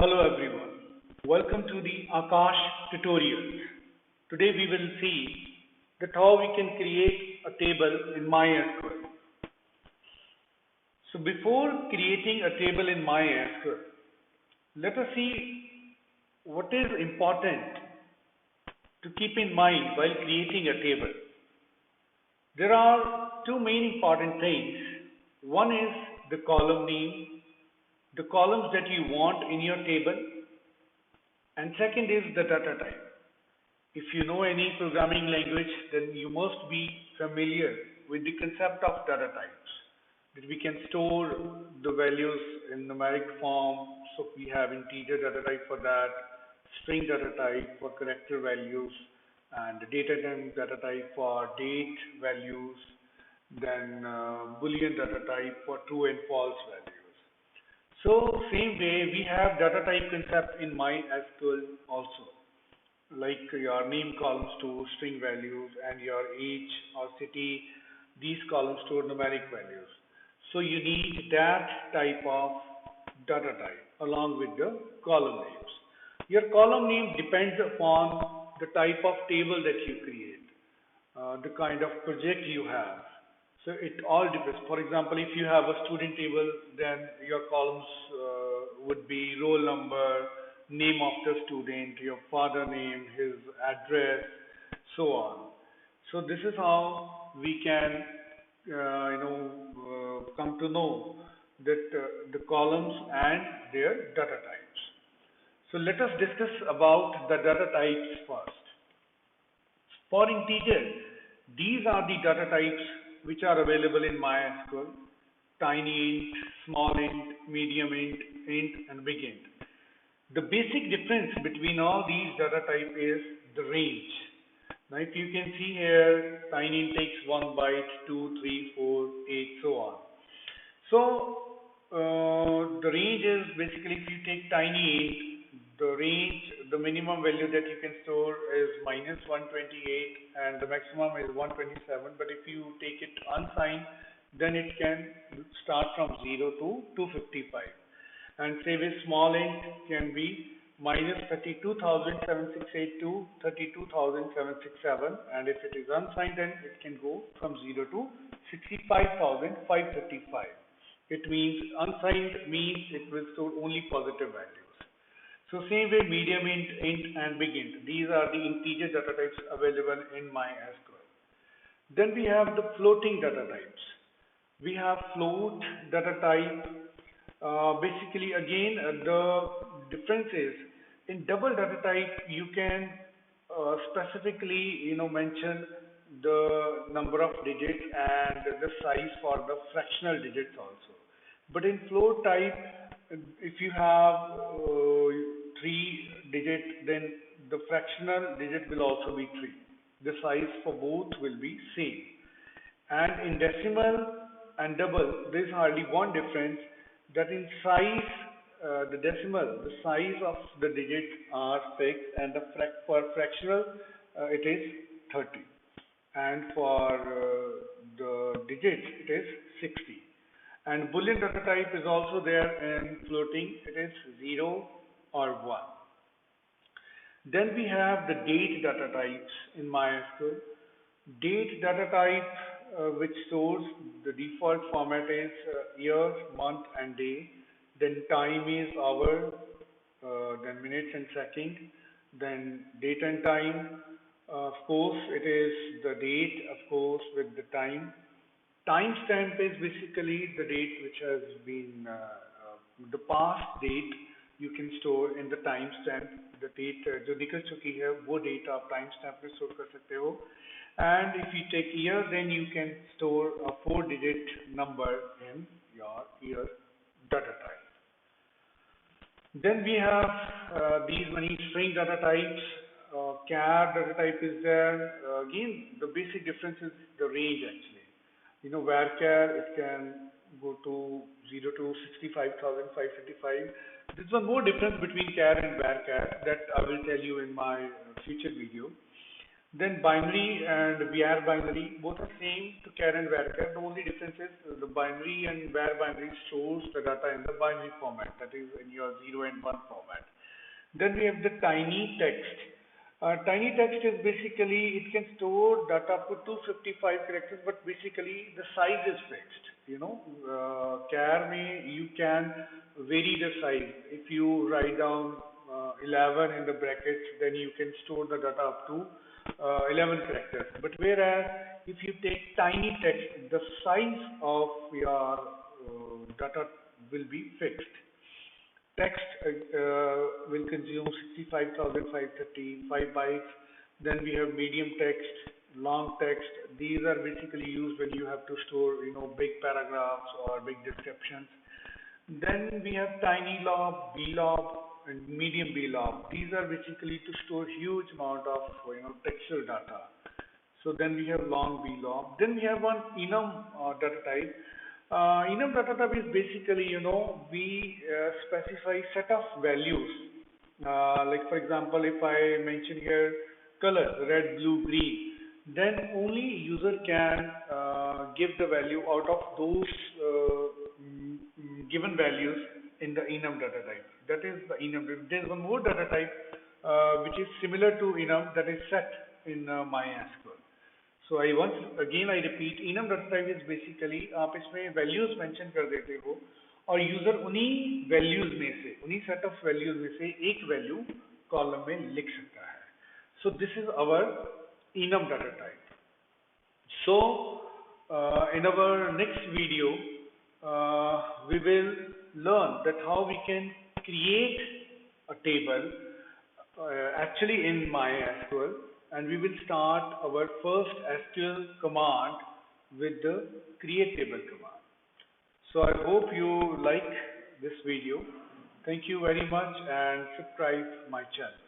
Hello everyone. Welcome to the Akash tutorials. Today we will see that how we can create a table in MySQL. So before creating a table in MySQL, let us see what is important to keep in mind while creating a table. There are two main important things. One is the column name, the columns that you want in your table, and second is the data type. If you know any programming language, then you must be familiar with the concept of data types. That we can store the values in numeric form. So we have integer data type for that, string data type for character values, and data type data type for date values, then boolean data type for true and false values. So same way we have data type concept in MySQL also, like your name column store string values and your age or city, these columns store numeric values. So you need that type of data type along with the column names. Your column name depends upon the type of table that you create, the kind of project you have. So it all depends. For example, if you have a student table, then your columns would be roll number, name of the student, your father name, his address, so on. So this is how we can, come to know that the columns and their data types. So let us discuss about the data types first. For integer, these are the data types which are available in MySQL: tiny int, small int, medium int, and big int. The basic difference between all these data type is the range. Now, if you can see here, tiny int takes 1 byte, 2, 3, 4, 8, so on. So the range is basically, if you take tiny int, the range, the minimum value that you can store is minus 128 and the maximum is 127. But if you take it unsigned, then it can start from 0 to 255. And say with small int can be minus 32,768 to 32,767, and if it is unsigned, then it can go from 0 to 65,555. It means unsigned means it will store only positive values. So same way, medium int, and big int. These are the integer data types available in MySQL. Then we have the floating data types. We have float data type. Basically, again, the difference is in double data type you can specifically mention the number of digits and the size for the fractional digits also. But in float type, if you have three digit, then the fractional digit will also be three. The size for both will be same. And in decimal and double, there is hardly one difference, that in size, the decimal, the size of the digits are fixed, and for fractional, it is 30. And for the digits, it is 60. And Boolean data type is also there in floating, it is 0 or 1. Then we have the date data types in MySQL. Date data type, which stores the default format is year, month, and day. Then time is hour, then minutes and second. Then date and time. Of course, it is the date, of course, with the time. Timestamp is basically the date which has been the past date you can store in the timestamp. The date जो निकल चुकी है वो date आप timestamp में store कर सकते हो. And if you take year, then you can store a 4-digit number in your year data type. Then we have these many string data types. Char data type is there. Again, the basic difference is the range actually. Varchar, it can go to 0 to 65,555. There's one more difference between char and varchar that I will tell you in my future video. Then binary and var binary, both are same to char and varchar. The only difference is the binary and var binary stores the data in the binary format, that is in your 0 and 1 format. Then we have the tiny text. Tiny text is basically, it can store data up to 255 characters, but basically the size is fixed. Char may, you can vary the size. If you write down 11 in the brackets, then you can store the data up to 11 characters. But whereas if you take tiny text, the size of your data will be fixed. Text will consume 65,535 bytes. Then we have medium text, long text. These are basically used when you have to store, big paragraphs or big descriptions. Then we have tiny lob, blob, and medium blob. These are basically to store huge amount of, textual data. So then we have long blob. Then we have one enum data type. Enum data type is basically, we specify set of values. Like for example, if I mention here color, red, blue, green, then only user can give the value out of those given values in the enum data type. That is the enum. There is one more data type which is similar to enum, that is set in MySQL. So I once again I repeat, enum data type is basically आप इसमें values mention कर देते हो और user उन्हीं values में से, उन्हीं set of values में से एक value column में लिख सकता है. So this is our enum data type. So, in our next video, we will learn that how we can create a table actually in MySQL, and we will start our first SQL command with the create table command. So I hope you like this video. Thank you very much and subscribe my channel.